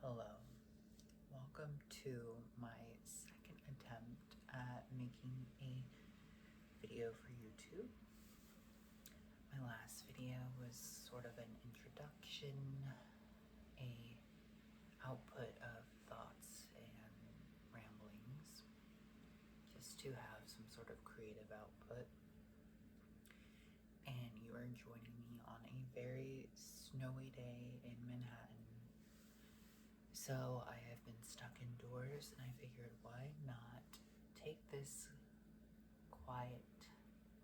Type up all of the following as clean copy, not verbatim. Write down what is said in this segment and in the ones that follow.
Hello, welcome to my second attempt at making a video for YouTube. My last video was sort of an introduction, a output of thoughts and ramblings, just to have some sort of creative output. And you are joining me on a very snowy day in Manhattan. So I have been stuck indoors, and I figured, why not take this quiet,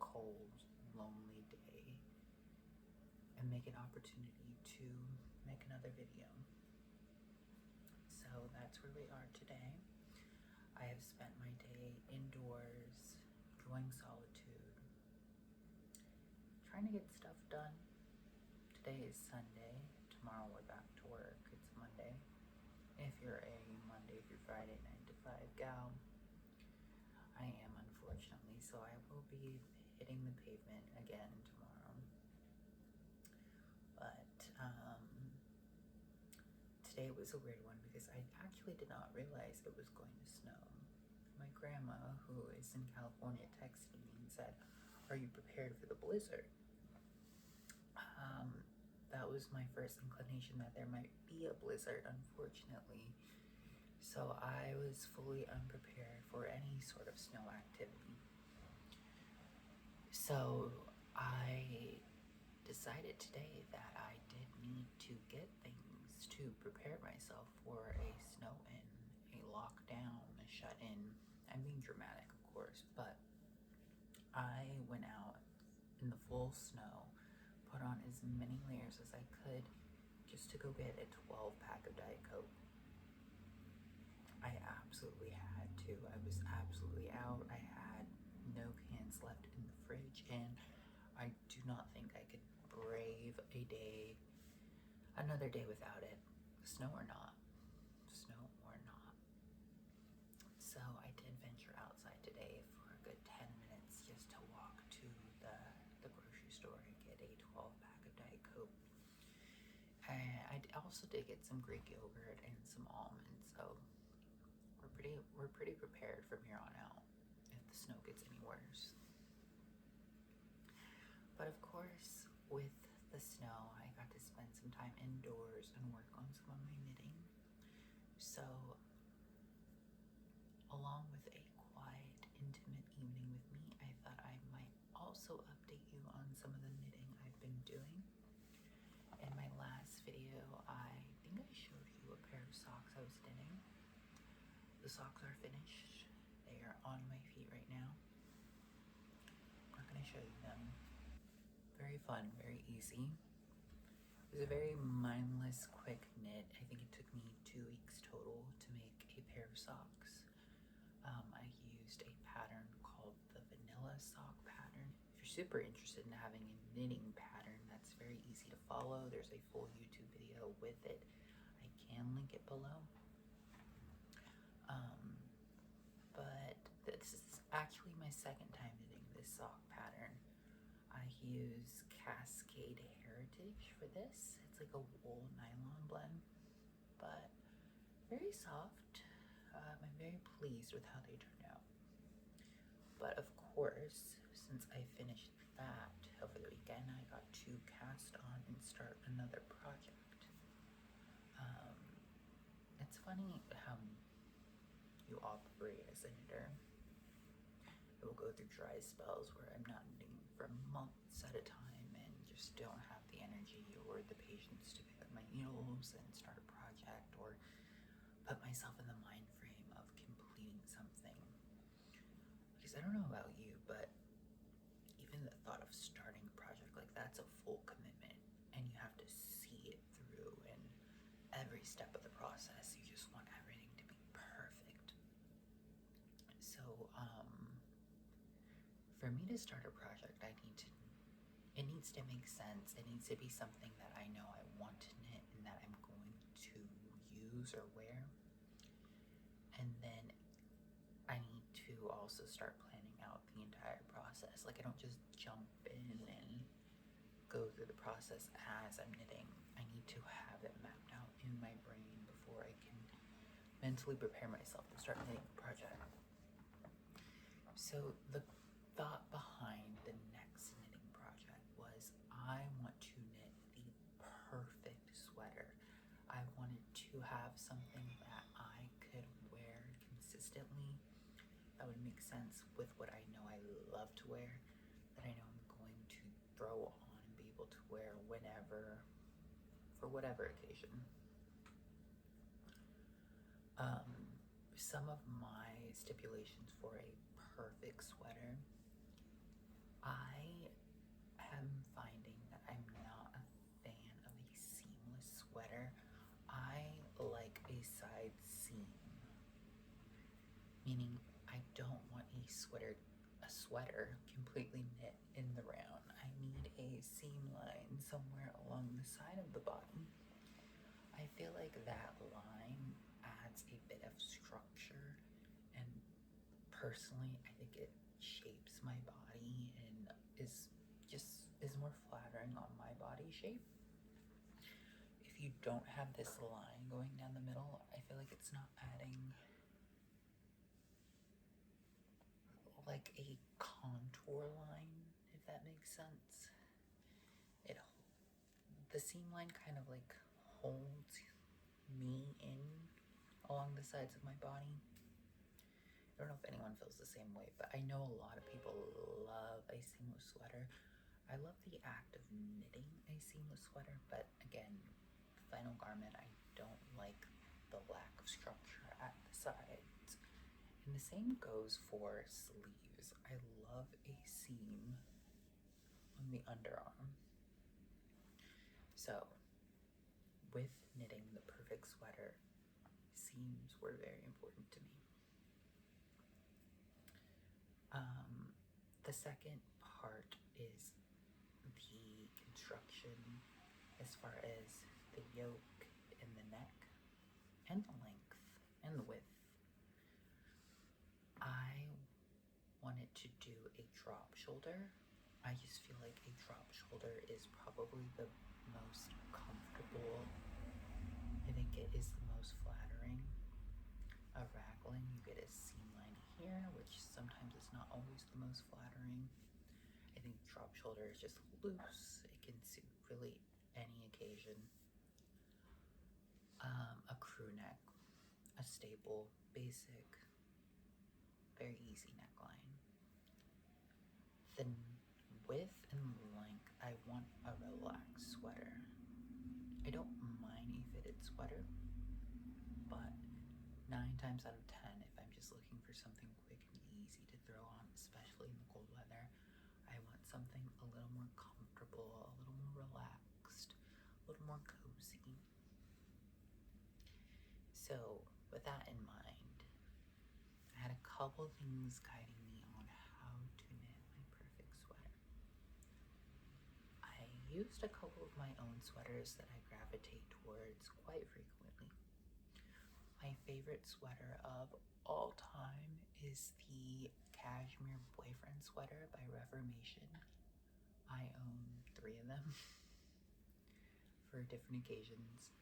cold, lonely day and make an opportunity to make another video. So that's where we are today. I have spent my day indoors, enjoying solitude, trying to get stuff done. Today is Sunday. Tomorrow we're back to work. It's Monday. If you're a Monday through Friday 9 to 5 gal, I am, unfortunately, so I will be hitting the pavement again tomorrow. But today was a weird one because I actually did not realize it was going to snow. My grandma, who is in California, texted me and said, "Are you prepared for the blizzard?" That was my first inclination that there might be a blizzard, unfortunately. So I was fully unprepared for any sort of snow activity. So I decided today that I did need to get things to prepare myself for a snow-in, a lockdown, a shut-in. I'm being dramatic, of course, but I went out in the full snow, put on as many layers as I could just to go get a 12-pack of Diet Coke. I absolutely had to. I was absolutely out. I had no cans left in the fridge, and I do not think I could brave another day without it, snow or not. So I did venture outside today for a good 10 minutes just to walk to the grocery store and get a 12-pack of Diet Coke. I also did get some Greek yogurt and some almonds, so we're pretty prepared from here on out if the snow gets any worse. But of course, with the snow, I got to spend some time indoors and work on some of my knitting. So along with a quiet, intimate evening with me, I thought I might also update you on some of the knitting I've been doing. In my last video, I think I showed you a pair of socks I was knitting. The socks are finished. They are on my feet right now. I'm not going to show you them. Very fun, very easy. It was a very mindless, quick knit. I think it took me 2 weeks total to make a pair of socks. I used a pattern called the Vanilla Sock pattern. If you're super interested in having a knitting pattern that's very easy to follow, there's a full YouTube video with it. I can link it below. But this is actually my second time knitting this sock pattern. I use Cascade Heritage for this. It's like a wool nylon blend, but very soft. I'm very pleased with how they turned out. But of course, since I finished that over the weekend, I got to cast on and start another project. It's funny how you operate as a knitter. I will go through dry spells where I'm not knitting for months at a time and just don't have the energy or the patience to pick up my needles and start a project or put myself in the mind frame of completing something. Because I don't know about you, but even the thought of starting a project like that's a full commitment, and you have to see it through in every step of the process. You just want everything to be perfect. So for me to start a project, it needs to make sense. It needs to be something that I know I want to knit and that I'm going to use or wear. And then I need to also start planning out the entire process. Like, I don't just jump in and go through the process as I'm knitting. I need to have it mapped out in my brain before I mentally prepare myself to start knitting the project. So the thought behind the next knitting project was I want to knit the perfect sweater. I wanted to have something that I could wear consistently, that would make sense with what I know I love to wear, that I know I'm going to throw on and be able to wear whenever, for whatever occasion. Some of my stipulations for a perfect sweater, I am finding that I'm not a fan of a seamless sweater. I like a side seam, meaning I don't want a sweater completely knit in the round. I need a seam line somewhere along the side of the bottom. I feel like that line adds a bit of structure, and personally I think it shapes my body and is more flattering on my body shape. If you don't have this line going down the middle, I feel like it's not adding like a contour line, if that makes sense. The seam line kind of like holds me in along the sides of my body. I don't know if anyone feels the same way, but I know a lot of people love a seamless sweater. I love the act of knitting a seamless sweater, but again, final garment, I don't like the lack of structure at the sides. And the same goes for sleeves. I love a seam on the underarm. So, with knitting the perfect sweater, seams were very important to me. The second part is the construction as far as the yoke and the neck and the length and the width. I wanted to do a drop shoulder. I just feel like a drop shoulder is probably the most comfortable. I think it is the most flattering. A raglan, you get a seam line here, which sometimes is not always the most flattering. I think drop shoulder is just loose. It can suit really any occasion. A crew neck, a staple, basic, very easy neckline. The width and length, I want a relaxed sweater. I don't mind a fitted sweater, but 9 times out of 10, if I'm just looking for something quick and easy to throw on, especially in the cold weather, I want something a little more comfortable, a little more relaxed, a little more cozy. So with that in mind, I had a couple things guiding me on how to knit my perfect sweater. I used a couple of my own sweaters that I gravitate towards quite frequently. My favorite sweater of all time is the Cashmere Boyfriend sweater by Reformation. I own 3 of them for different occasions,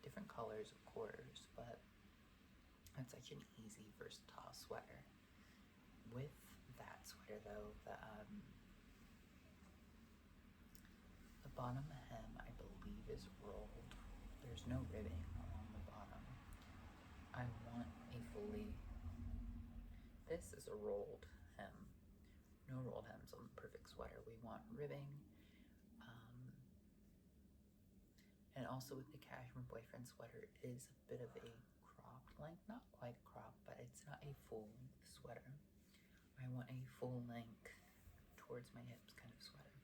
different colors of course, but it's such an easy, versatile sweater. With that sweater though, the bottom hem I believe is rolled. There's no ribbing along the bottom. I want a fully, this is a rolled hem. No rolled hems on the perfect sweater. We want ribbing. And also with the Cashmere Boyfriend sweater, it is a bit of a cropped length, not quite cropped, but it's not a full length sweater. I want a full length towards my hips kind of sweater.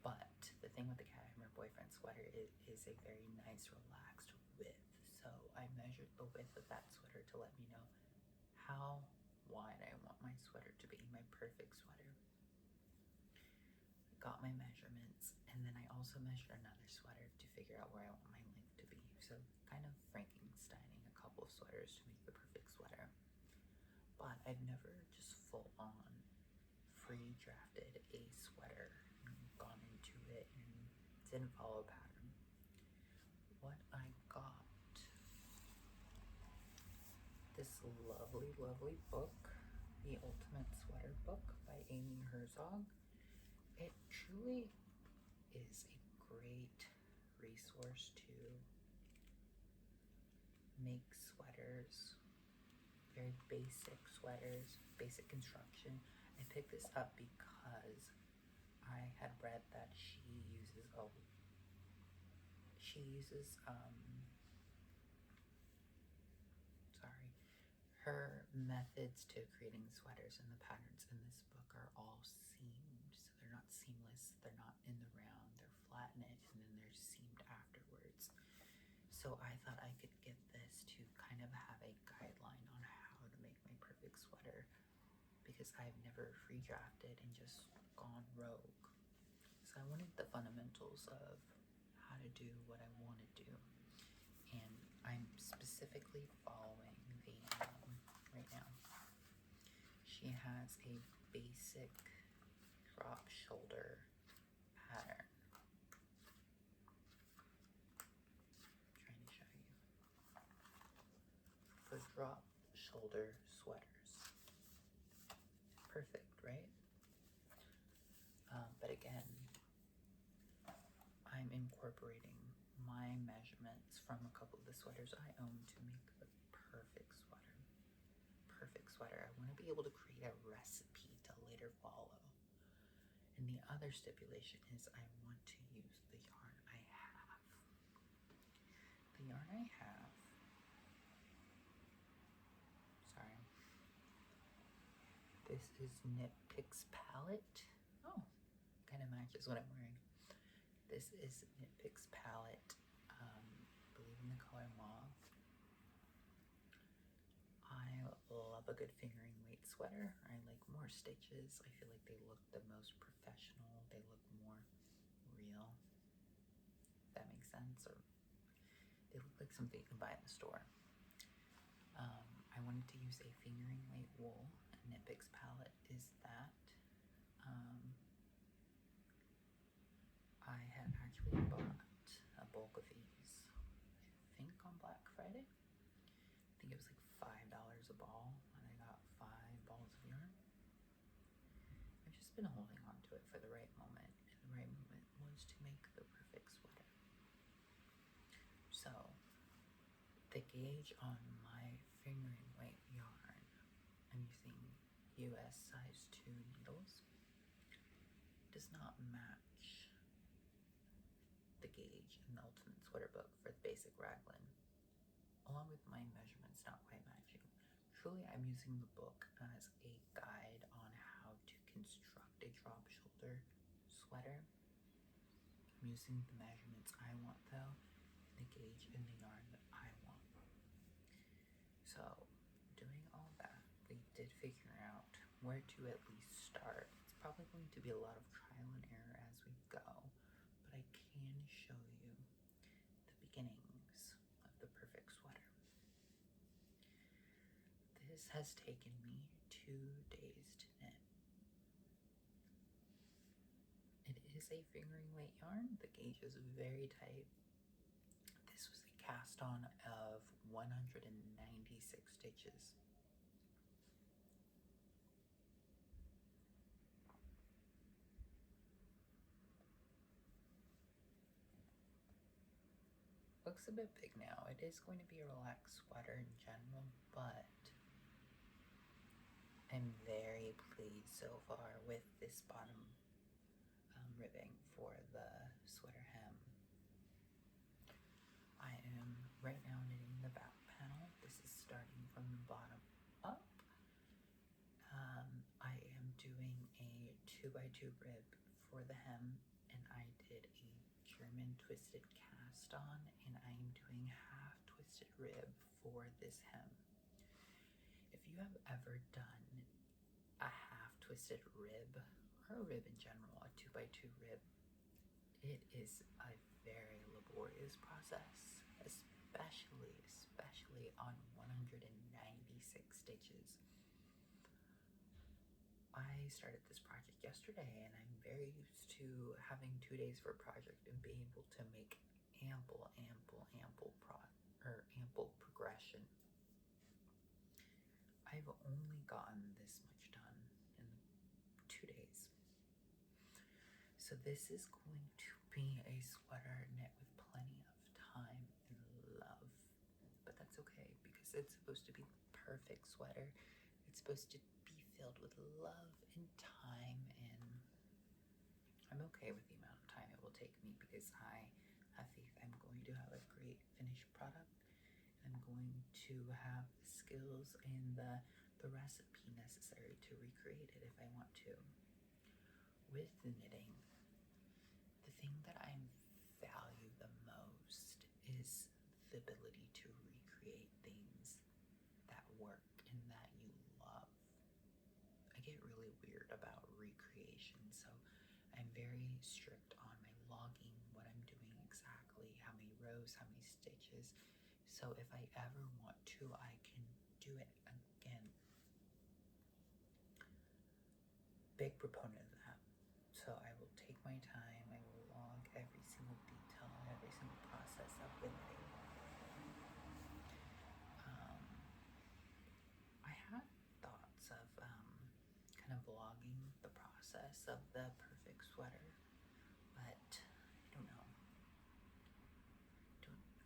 But the thing with the Cashmere Boyfriend sweater is a very nice relaxed width. So I measured the width of that sweater to let me know how wide I want my sweater to be, my perfect sweater. Got my measurements, and then I also measured another sweater to figure out where I want my length to be. So kind of Frankensteining a couple of sweaters to make the perfect sweater. But I've never just full on free drafted a sweater and gone into it and didn't follow a pattern. What I got this lovely, lovely book, The Ultimate Sweater Book by Amy Herzog. It truly is a great resource to make sweaters, very basic sweaters, basic construction. I picked this up because I had read that she uses her methods to creating sweaters and the patterns in this book are all seamed. So they're not seamless, they're not in the round, they're flat knit and then they're seamed afterwards. So I thought I could get this to kind of have a guideline on how to make my perfect sweater, because I've never free drafted and just gone rogue. So I wanted the fundamentals of how to do what I want to do. And I'm specifically following the, right now, she has a basic drop shoulder pattern. I'm trying to show you. For drop shoulder sweaters. Perfect, right? But again, I'm incorporating my measurements from a couple of the sweaters I own to make the perfect sweater. Perfect sweater. I want to be able to create a recipe to later follow. And the other stipulation is I want to use the yarn I have. The yarn I have, sorry, this is Knit Picks Palette. Oh, kind of matches what I'm wearing. This is Knit Picks Palette, I believe in the color mauve. I love a good fingering weight sweater. I like more stitches. I feel like they look the most professional. They look more real, if that makes sense, or they look like something you can buy in the store. I wanted to use a fingering weight wool. Knit Picks Palette is that. I had actually bought a bulk of these, I think on Black Friday. I think it was like $5 a ball, and I got 5 balls of yarn. I've just been holding on to it for the right moment, and the right moment was to make the perfect sweater. So, the gauge on my fingering weight yarn, I'm using US size 2 needles, does not match the gauge in the Ultimate Sweater Book for the basic raglan. Along with my measurements not quite matching. Truly, I'm using the book as a guide on how to construct a drop shoulder sweater. I'm using the measurements I want though, the gauge and the yarn that I want. So, doing all that, we did figure out where to at least start. It's probably going to be a lot of trial and error as we go, but I can show you the beginnings of the perfect sweater. This has taken me 2 days to knit. It is a fingering weight yarn. The gauge is very tight. This was a cast on of 196 stitches. Looks a bit big now. It is going to be a relaxed sweater in general, but I'm very pleased so far with this bottom ribbing for the sweater hem. I am right now knitting the back panel. This is starting from the bottom up. I am doing a 2x2 rib for the hem, and I did a German twisted cast on, and I am doing half twisted rib for this hem. If you have ever done a half twisted rib, or a rib in general, a 2x2 rib, it is a very laborious process, especially on 196 stitches. I started this project yesterday, and I'm very used to having 2 days for a project and being able to make ample progression. I've only gotten this much done in 2 days. So this is going to be a sweater knit with plenty of time and love. But that's okay because it's supposed to be the perfect sweater. It's supposed to be filled with love and time, and I'm okay with the amount of time it will take me because I have faith I'm going to have a great finished product. I'm going to have the skills and the recipe necessary to recreate it if I want to. With the knitting, the thing that I value the most is the ability to recreate things that work and that you love. I get really weird about recreation, so I'm very strict on my logging, what I'm doing exactly, how many rows, how many stitches. So if I ever want to, I can do it again. Big proponent of that. So I will take my time, I will log every single detail, every single process of the knitting. I had thoughts of kind of vlogging the process of the perfect sweater, but I don't know.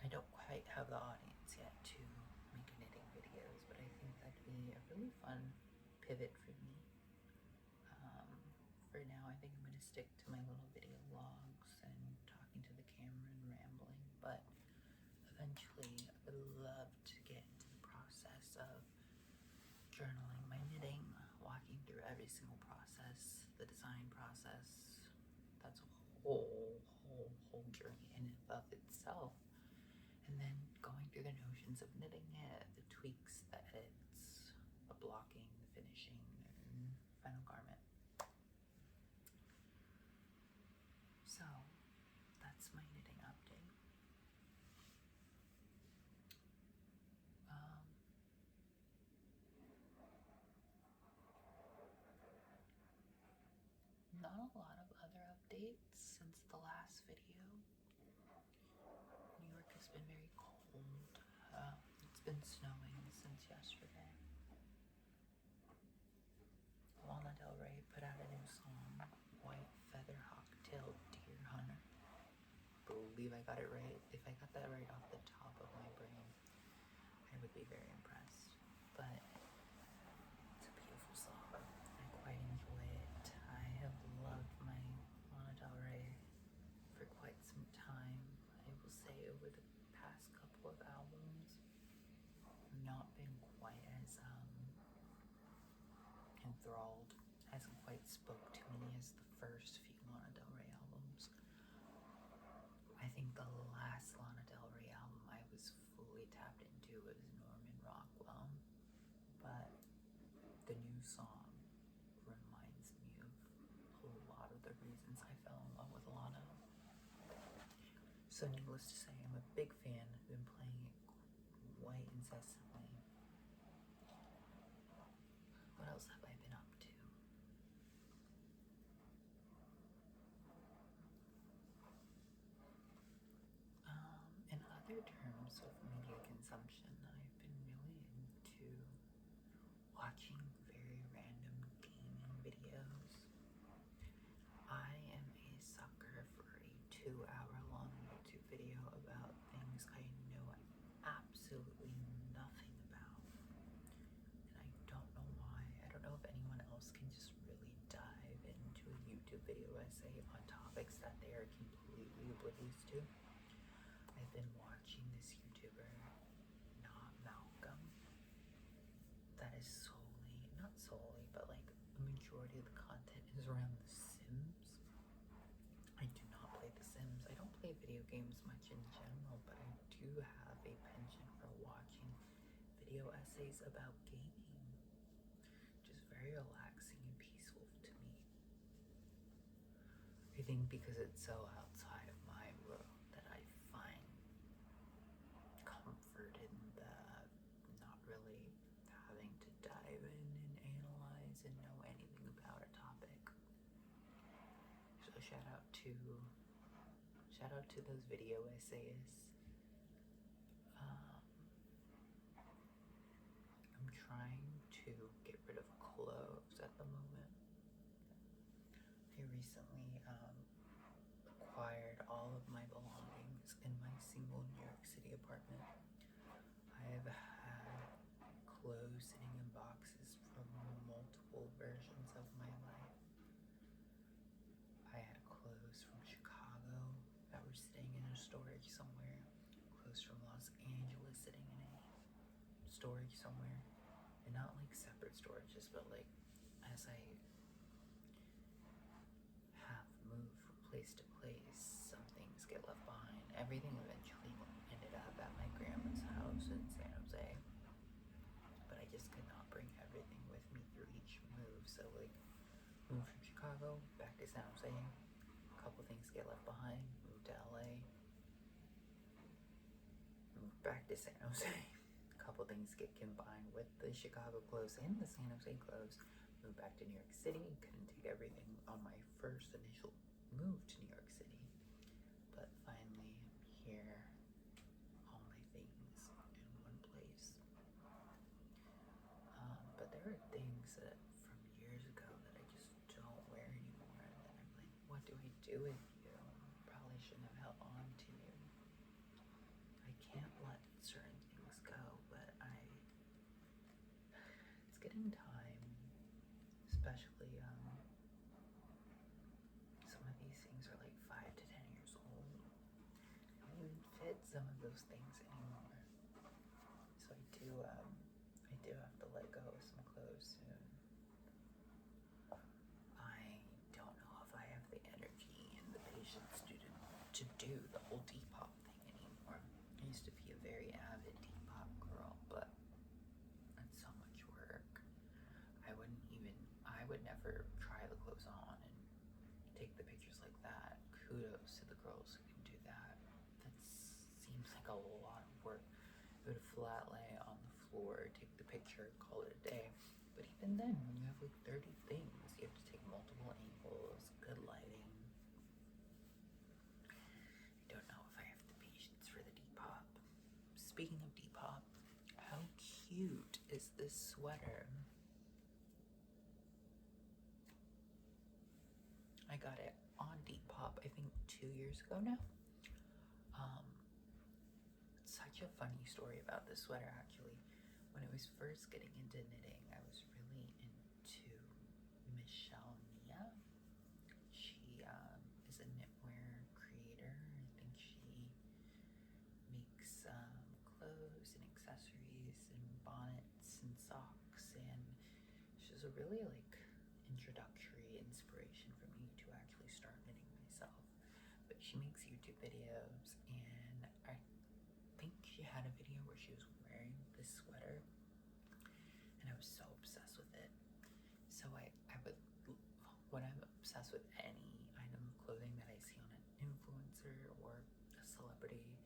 I don't quite have the audience yet to make knitting videos, but I think that'd be a really fun pivot for me. For now, I think I'm going to stick to my little video vlogs and talking to the camera and rambling, but eventually I would love to get into the process of journaling my knitting, walking through every single process, the design process. That's a whole journey in and of itself. And then going through the notions of knitting it, the tweaks, the edits, the blocking, the finishing, and final garment. So that's my knitting update. Not a lot of other updates since the last video. New York has been very cold. It's been snowing since yesterday. Lana Del Rey put out a new song, White Feather Hawk-tailed Deer Hunter. I believe I got it right. If I got that right off the top of my brain, I would be very impressed. But it's a beautiful song. I quite enjoy it. I have loved my Lana Del Rey for quite some time. I will say over the past couple of albums, not been quite as enthralled, hasn't quite spoke to me as the first few Lana Del Rey albums. I think the last Lana Del Rey album I was fully tapped into was Norman Rockwell, but the new song reminds me of a lot of the reasons I fell in love with Lana. So needless to say, I'm a big fan. I've been playing it quite incessantly. What else have I been up to? In other terms of media consumption, I've been really into watching very random gaming videos. I am a sucker for a 2-hour-long YouTube video about things I know absolutely nothing about. And I don't know why. I don't know if anyone else can just really dive into a YouTube video essay on topics that they are completely oblivious to. I've been watching this YouTuber, Not Malcolm, that is not solely, but like a majority of the content is around The Sims. I do not play The Sims. I don't play video games much in general, but I do have a penchant for watching video essays about gaming. Just very relaxing and peaceful to me. I think because it's so outside of my world that I find comfort in the not really having to dive in and analyze and know anything about a topic. So shout out to those video essayists. I'm trying to to get rid of clothes at the moment. I recently acquired all of my belongings in my single New York City apartment. I have had clothes sitting in boxes from multiple versions of my life. I had clothes from Chicago that were sitting in a storage somewhere, clothes from Los Angeles sitting in a storage somewhere, and not like separate storages, but like as I have moved from place to place, some things get left behind. Everything eventually ended up at my grandma's house in San Jose, but I just could not bring everything with me through each move. So like, moved from Chicago back to San Jose, a couple things get left behind, moved to LA, moved back to San Jose, a couple things get combined with the Chicago clothes and the San Jose clothes, moved back to New York City, couldn't take everything on my first initial move to New York City, but finally I'm here, all my things in one place. But there are things that from years ago that I just don't wear anymore, and then I'm like, what do I do with you? Probably shouldn't have held on to you. I can't let certain things go, but it's getting time, especially some of these things are like 5 to 10 years old. I don't even fit some of those things anymore. So I do have to let go of some clothes soon. I don't know if I have the energy and the patience to do the whole Depop thing anymore. I used to be a very avid Depop girl, but it's so much work. I would never try the clothes on and take the pictures like that. Kudos to the girls who can do that. That seems like a lot of work. It would flat lay on the floor, take the picture, call it a day. But even then, when you have like 30 things, you have to take multiple angles, good lighting. I don't know if I have the patience for the Depop. Speaking of Depop, how cute is this sweater? I got it on Depop, I think 2 years ago now. Such a funny story about this sweater, actually. When I was first getting into knitting, I was really into Michelle Nia. She is a knitwear creator. I think she makes clothes and accessories and bonnets and socks, and she's a really like introductory inspiration for me to actually start knitting myself. But she makes YouTube videos, and I think she had a video where she was wearing this sweater, and I was so obsessed with it. So when I'm obsessed with any item of clothing that I see on an influencer or a celebrity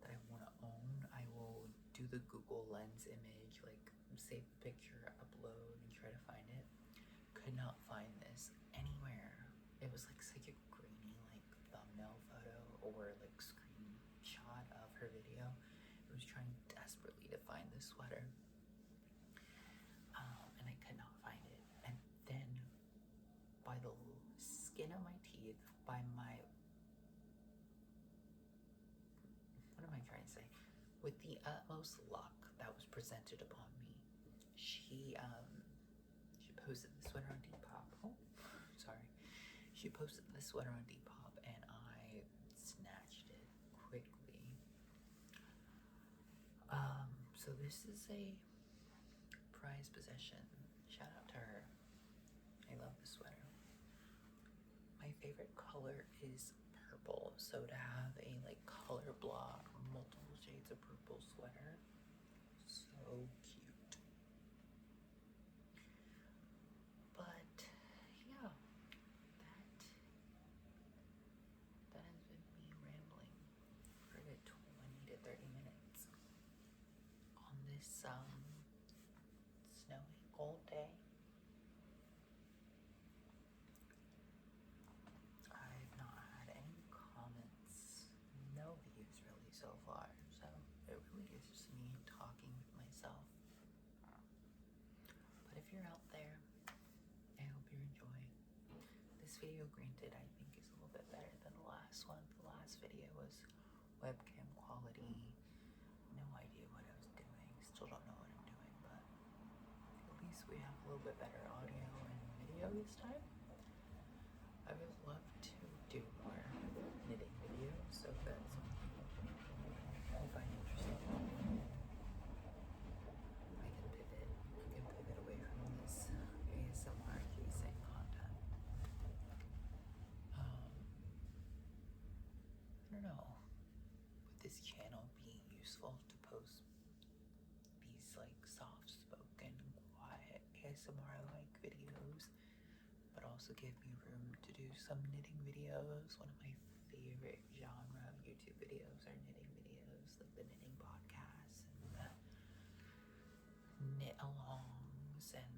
that I want to own, I will do the Google Lens image, like save the picture, upload, and try to find it. Could not find this anywhere. It was like such a grainy like thumbnail photo or like screenshot of her video. I was trying desperately to find this sweater, and I could not find it. And then by the skin of my teeth, by my, what am I trying to say? With the utmost luck that was presented upon me, she posted the sweater on Depop. Oh, sorry. She posted the sweater on Depop, and I snatched it quickly. So this is a prized possession. Shout out to her. I love the sweater. My favorite color is purple, so to have a like color block, multiple shades of purple sweater, so cute. But yeah, that has been me rambling for a good 20 to 30 minutes on this snowy cold day. I've not had any comments, no views really so far, so it really is just me talking with myself. you're out there, I hope you're enjoying. This video, granted, I think is a little bit better than the last one. The last video was webcam quality. No idea what I was doing. Still don't know what I'm doing, but at least we have a little bit better audio and video this time. I would love to do more knitting videos, so if that's something you find interesting, I can pivot away from this ASMR using content. I don't know, would this channel be useful to post these like soft-spoken, quiet ASMR-like videos, but also give me room to do some knitting videos? One of my favorite genre of YouTube videos are knitting videos, like the knitting podcasts and the knit alongs and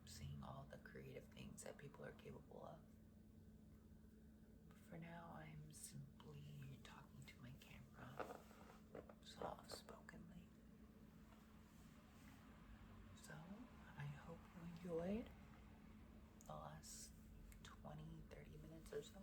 seeing all the creative things that people are capable of. But for now, I'm simply talking to my camera soft-spokenly. So I hope you enjoyed the last 20-30 minutes or so